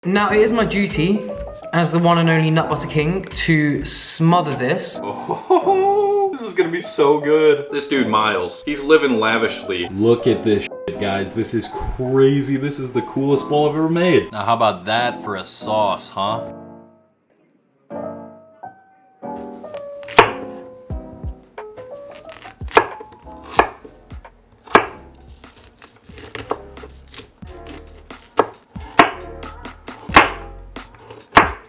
Now, it is my duty, as the one and only Nut Butter King, to smother this. Oh, this is gonna be so good. This dude, Miles, he's living lavishly. Look at this shit, guys. This is crazy. This is the coolest bowl I've ever made. Now, how about that for a sauce, huh?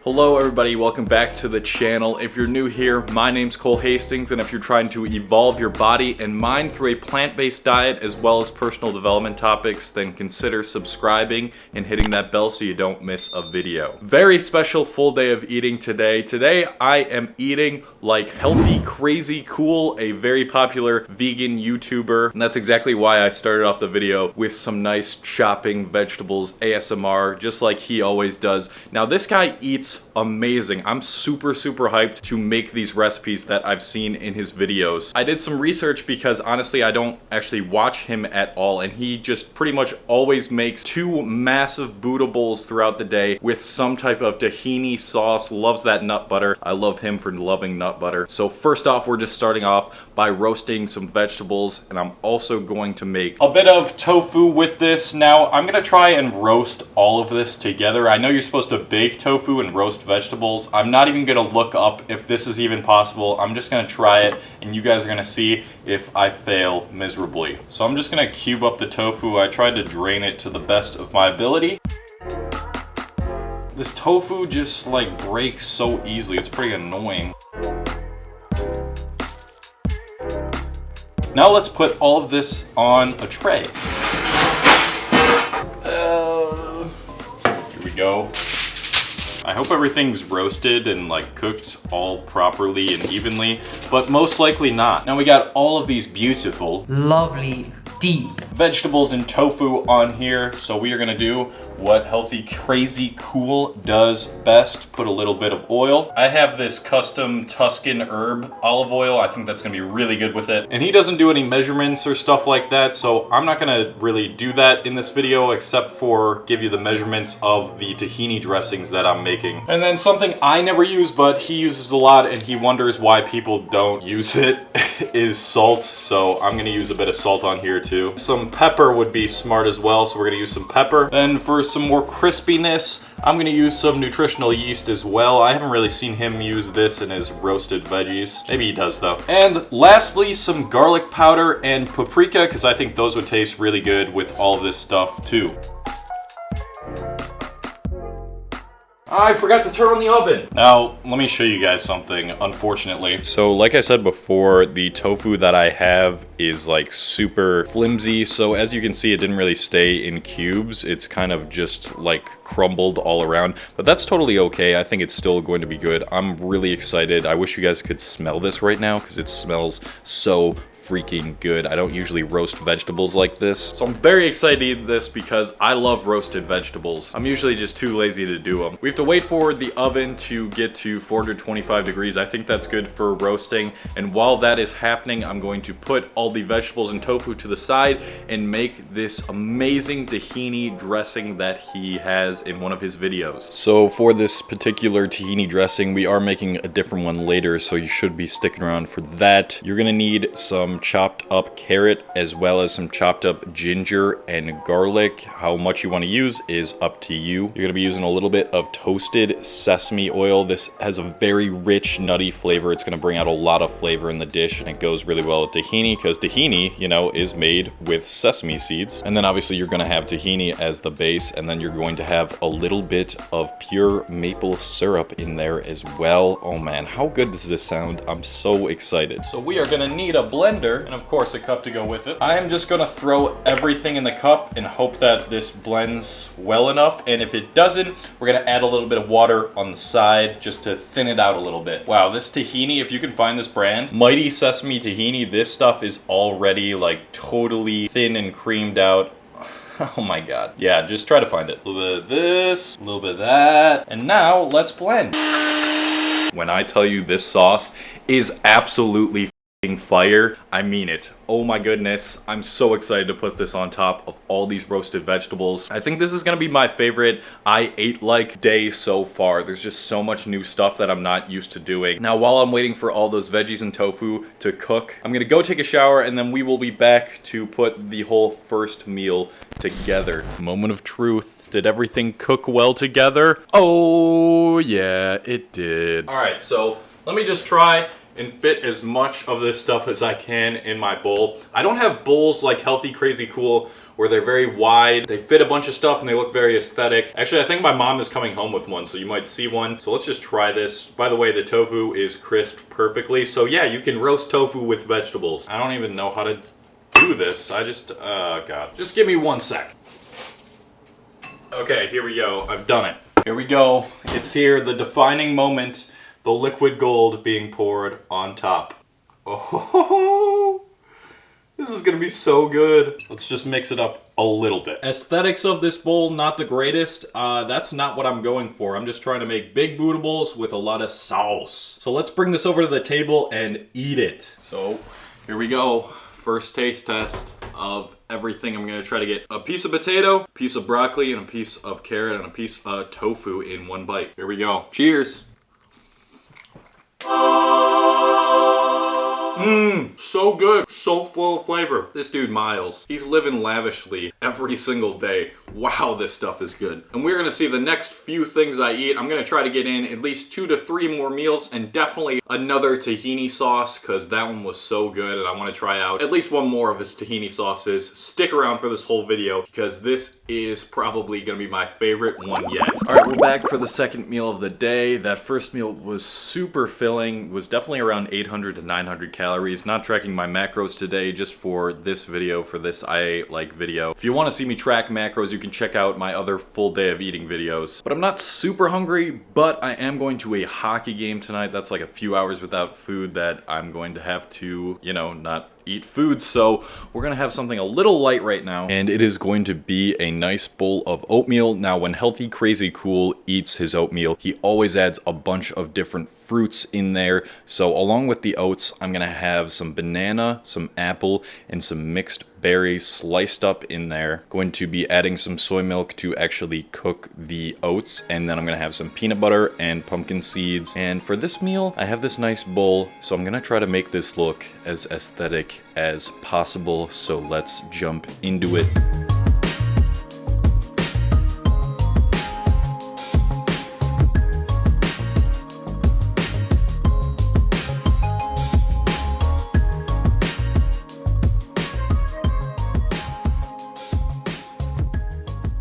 Hello everybody, welcome back to the channel. If you're new here, my name's Cole Hastings, and if you're trying to evolve your body and mind through a plant-based diet as well as personal development topics, then consider subscribing and hitting that bell so you don't miss a video. Very special full day of eating today. Today I am eating like healthycrazycool, a very popular vegan YouTuber, and that's exactly why I started off the video with some nice chopping vegetables ASMR, just like he always does. Now this guy eats amazing. I'm super hyped to make these recipes that I've seen in his videos. I did some research because honestly I don't actually watch him at all, and he just pretty much always makes two massive Buddha bowls throughout the day with some type of tahini sauce. Loves that nut butter. I love him for loving nut butter. So first off, we're just starting off by roasting some vegetables, and I'm also going to make a bit of tofu with this. Now I'm gonna try and roast all of this together. I know you're supposed to bake tofu and roast vegetables. I'm not even gonna look up if this is even possible. I'm just gonna try it, and you guys are gonna see if I fail miserably. So I'm just gonna cube up the tofu. I tried to drain it to the best of my ability. This tofu just like breaks so easily. It's pretty annoying. Now let's put all of this on a tray. Here we go. I hope everything's roasted and like cooked all properly and evenly, but most likely not. Now we got all of these beautiful, Lovely, deep vegetables and tofu on here, so we are gonna do what healthycrazycool does best. Put a little bit of oil. I have this custom Tuscan herb olive oil. I think that's gonna be really good with it. And he doesn't do any measurements or stuff like that, so I'm not gonna really do that in this video except for give you the measurements of the tahini dressings that I'm making. And then something I never use but he uses a lot and he wonders why people don't use it is salt. So I'm gonna use a bit of salt on here too. Some pepper would be smart as well, so we're gonna use some pepper. Then for some more crispiness, I'm gonna use some nutritional yeast as well. I haven't really seen him use this in his roasted veggies. Maybe he does though. And lastly, some garlic powder and paprika, because I think those would taste really good with all of this stuff too. I forgot to turn on the oven. Now, let me show you guys something, unfortunately. So like I said before, the tofu that I have is like super flimsy. So as you can see, it didn't really stay in cubes. It's kind of just like crumbled all around, but that's totally okay. I think it's still going to be good. I'm really excited. I wish you guys could smell this right now because it smells so freaking good. I don't usually roast vegetables like this, so I'm very excited to eat this because I love roasted vegetables. I'm usually just too lazy to do them. We have to wait for the oven to get to 425 degrees. I think that's good for roasting, and while that is happening, I'm going to put all the vegetables and tofu to the side and make this amazing tahini dressing that he has in one of his videos. So for this particular tahini dressing, we are making a different one later, so you should be sticking around for that. You're gonna need some chopped up carrot as well as some chopped up ginger and garlic. How much you want to use is up to you. You're going to be using a little bit of toasted sesame oil. This has a very rich nutty flavor. It's going to bring out a lot of flavor in the dish, and it goes really well with tahini because tahini, you know, is made with sesame seeds. And then obviously you're going to have tahini as the base, and then you're going to have a little bit of pure maple syrup in there as well. Oh man, how good does this sound? I'm so excited. So we are going to need a blender and of course a cup to go with it. I am just gonna throw everything in the cup and hope that this blends well enough, and if it doesn't, we're gonna add a little bit of water on the side just to thin it out a little bit. Wow, this tahini, if you can find this brand, Mighty Sesame Tahini, this stuff is already like totally thin and creamed out. Oh my god. Yeah, just try to find it. A little bit of this, a little bit of that, and now let's blend. When I tell you this sauce is absolutely fire, I mean it. Oh my goodness, I'm so excited to put this on top of all these roasted vegetables. I think this is gonna be my favorite I ate like day so far. There's just so much new stuff that I'm not used to doing. Now, while I'm waiting for all those veggies and tofu to cook, I'm gonna go take a shower and then we will be back to put the whole first meal together. Moment of truth. Did everything cook well together? Oh yeah, it did. All right, so let me just try and fit as much of this stuff as I can in my bowl. I don't have bowls like healthycrazycool where they're very wide. They fit a bunch of stuff and they look very aesthetic. Actually, I think my mom is coming home with one, so you might see one. So let's just try this. By the way, the tofu is crisped perfectly. So yeah, you can roast tofu with vegetables. I don't even know how to do this. I just, oh God. Just give me 1 sec. Okay, here we go. I've done it. Here we go. It's here, the defining moment. The liquid gold being poured on top. Oh, this is gonna be so good. Let's just mix it up a little bit. Aesthetics of this bowl, not the greatest. That's not what I'm going for. I'm just trying to make big Buddha bowls with a lot of sauce. So let's bring this over to the table and eat it. So here we go. First taste test of everything. I'm gonna try to get a piece of potato, a piece of broccoli, and a piece of carrot, and a piece of tofu in one bite. Here we go. Cheers. Mmm, so good, so full of flavor. This dude, Miles, he's living lavishly every single day. Wow, this stuff is good. And we're gonna see the next few things I eat. I'm gonna try to get in at least 2 to 3 more meals and definitely another tahini sauce because that one was so good and I wanna try out at least one more of his tahini sauces. Stick around for this whole video because this is probably gonna be my favorite one yet. All right, we're back for the second meal of the day. That first meal was super filling, was definitely around 800 to 900 calories. Not tracking my macros today just for this video, for this I ate like video. If you wanna see me track macros, you can check out my other full day of eating videos. But I'm not super hungry, but I am going to a hockey game tonight. That's like a few hours without food that I'm going to have to, you know, not eat food, so we're gonna have something a little light right now, and it is going to be a nice bowl of oatmeal. Now, when healthycrazycool eats his oatmeal, he always adds a bunch of different fruits in there. So along with the oats, I'm gonna have some banana, some apple, and some mixed berries sliced up in there. Going to be adding some soy milk to actually cook the oats, and then I'm gonna have some peanut butter and pumpkin seeds. And for this meal, I have this nice bowl, so I'm gonna try to make this look as aesthetic as possible. So let's jump into it.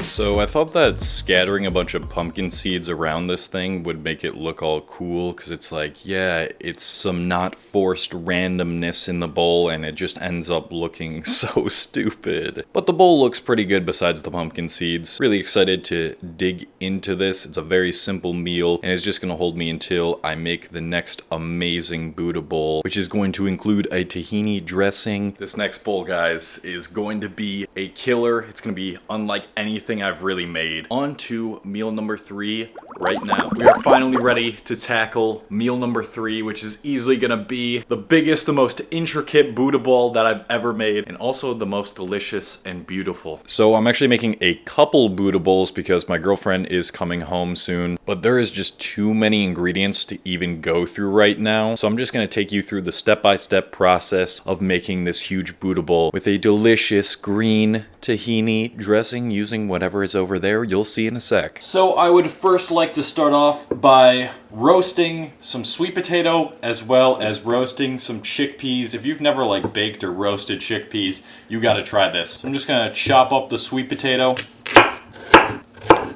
So I thought that scattering a bunch of pumpkin seeds around this thing would make it look all cool, because it's like, yeah, it's some not forced randomness in the bowl, and it just ends up looking so stupid. But the bowl looks pretty good besides the pumpkin seeds. Really excited to dig into this. It's a very simple meal, and it's just gonna hold me until I make the next amazing Buddha bowl, which is going to include a tahini dressing. This next bowl, guys, is going to be a killer. It's gonna be unlike anything I've really made. On to meal number 3 right now. We are finally ready to tackle meal number 3, which is easily gonna be the biggest, the most intricate Buddha bowl that I've ever made, and also the most delicious and beautiful. So I'm actually making a couple Buddha bowls because my girlfriend is coming home soon, but there is just too many ingredients to even go through right now. So I'm just gonna take you through the step-by-step process of making this huge Buddha bowl with a delicious green tahini dressing using whatever is over there. You'll see in a sec. So I would first like to start off by roasting some sweet potato as well as roasting some chickpeas. If you've never like baked or roasted chickpeas, you gotta try this. So I'm just gonna chop up the sweet potato.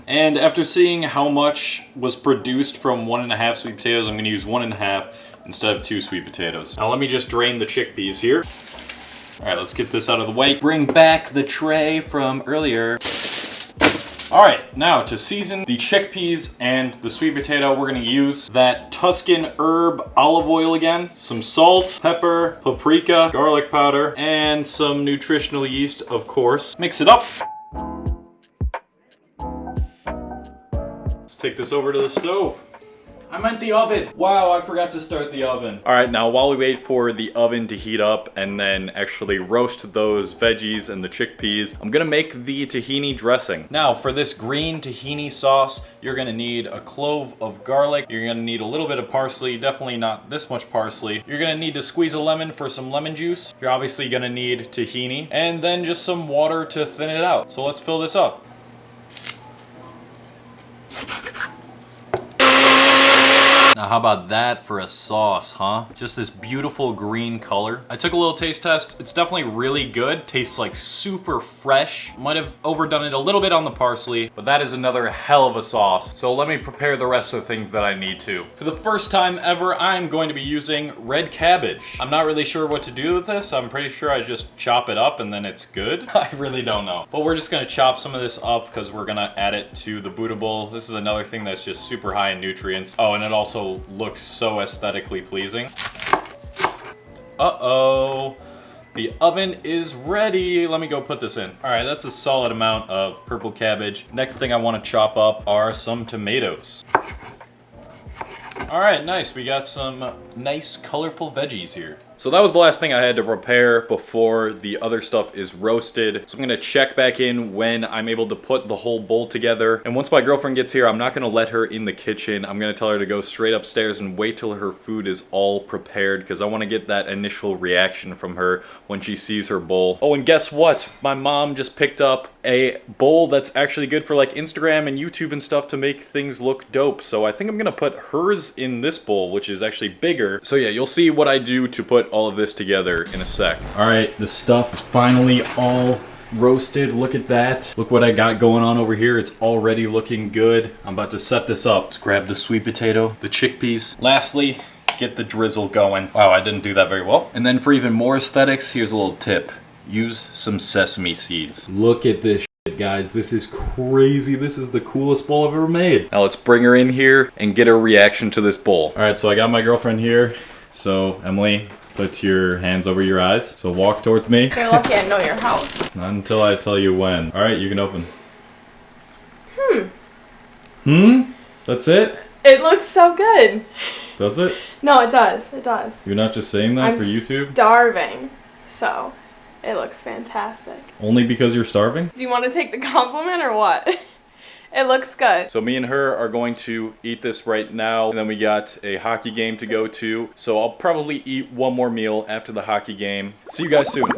And after seeing how much was produced from 1.5 sweet potatoes, I'm gonna use 1.5 instead of 2 sweet potatoes. Now let me just drain the chickpeas here. All right, let's get this out of the way. Bring back the tray from earlier. All right, now to season the chickpeas and the sweet potato, we're gonna use that Tuscan herb olive oil again, some salt, pepper, paprika, garlic powder, and some nutritional yeast, of course. Mix it up. Let's take this over to the stove. I meant the oven. Wow, I forgot to start the oven. All right, now while we wait for the oven to heat up and then actually roast those veggies and the chickpeas, I'm gonna make the tahini dressing. Now for this green tahini sauce, you're gonna need a clove of garlic. You're gonna need a little bit of parsley, definitely not this much parsley. You're gonna need to squeeze a lemon for some lemon juice. You're obviously gonna need tahini and then just some water to thin it out. So let's fill this up. Now how about that for a sauce, huh? Just this beautiful green color. I took a little taste test. It's definitely really good. Tastes like super fresh. Might have overdone it a little bit on the parsley, but that is another hell of a sauce. So let me prepare the rest of the things that I need to. For the first time ever, I'm going to be using red cabbage. I'm not really sure what to do with this. I'm pretty sure I just chop it up and then it's good. I really don't know. But we're just gonna chop some of this up because we're gonna add it to the Buddha bowl. This is another thing that's just super high in nutrients. Oh, and it also looks so aesthetically pleasing. Uh-oh. The oven is ready. Let me go put this in. All right, that's a solid amount of purple cabbage. Next thing I want to chop up are some tomatoes. All right, nice. We got some nice colorful veggies here. So that was the last thing I had to prepare before the other stuff is roasted. So I'm gonna check back in when I'm able to put the whole bowl together. And once my girlfriend gets here, I'm not gonna let her in the kitchen. I'm gonna tell her to go straight upstairs and wait till her food is all prepared because I wanna get that initial reaction from her when she sees her bowl. Oh, and guess what? My mom just picked up a bowl that's actually good for like Instagram and YouTube and stuff to make things look dope. So I think I'm gonna put hers in this bowl, which is actually bigger. So yeah, you'll see what I do to put all of this together in a sec. All right, the stuff is finally all roasted. Look at that. Look what I got going on over here. It's already looking good. I'm about to set this up. Let's grab the sweet potato, the chickpeas. Lastly, get the drizzle going. Wow, I didn't do that very well. And then for even more aesthetics, here's a little tip. Use some sesame seeds. Look at this shit, guys. This is crazy. This is the coolest bowl I've ever made. Now let's bring her in here and get her reaction to this bowl. All right, so I got my girlfriend here. So Emily, put your hands over your eyes. So walk towards me. You're lucky I know your house. Not until I tell you when. All right, you can open. That's it? It looks so good. Does it? No, it does. It does. You're not just saying that I'm for YouTube? Starving. So, it looks fantastic. Only because you're starving? Do you want to take the compliment or what? It looks good. So me and her are going to eat this right now, and then we got a hockey game to go to. So I'll probably eat one more meal after the hockey game. See you guys soon.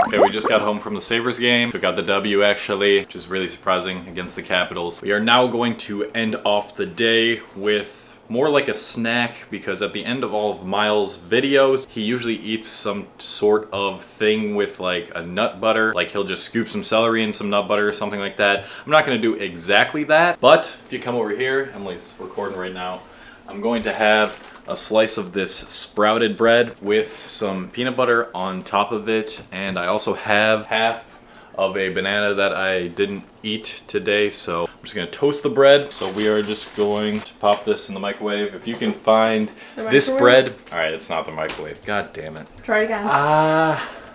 Okay, we just got home from the Sabres game. We got the W actually, which is really surprising against the Capitals. We are now going to end off the day with more like a snack because at the end of all of Miles' videos, he usually eats some sort of thing with like a nut butter. Like he'll just scoop some celery in some nut butter or something like that. I'm not gonna do exactly that, but if you come over here, Emily's recording right now, I'm going to have a slice of this sprouted bread with some peanut butter on top of it. And I also have half of a banana that I didn't eat today. So I'm just gonna toast the bread. So we are just going to pop this in the microwave. If you can find this bread. All right, it's not the microwave. God damn it. Try it again.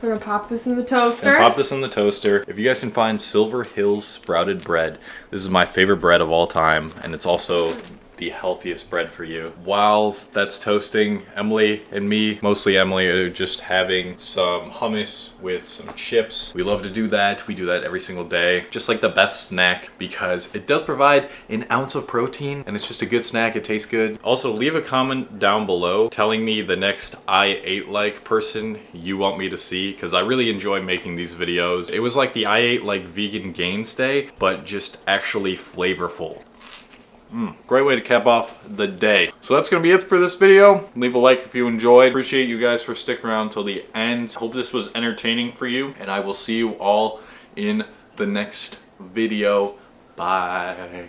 We're gonna pop this in the toaster. And pop this in the toaster. If you guys can find Silver Hills sprouted bread, this is my favorite bread of all time. And it's also the healthiest bread for you. While that's toasting, Emily and me, mostly Emily, are just having some hummus with some chips. We love to do that. We do that every single day. Just like the best snack because it does provide an ounce of protein and it's just a good snack. It tastes good. Also, leave a comment down below telling me the next I ate like person you want me to see because I really enjoy making these videos. It was like the I ate like vegan gains day, but just actually flavorful. Great way to cap off the day. So that's gonna be it for this video. Leave a like if you enjoyed. Appreciate you guys for sticking around till the end. Hope this was entertaining for you, and I will see you all in the next video. Bye.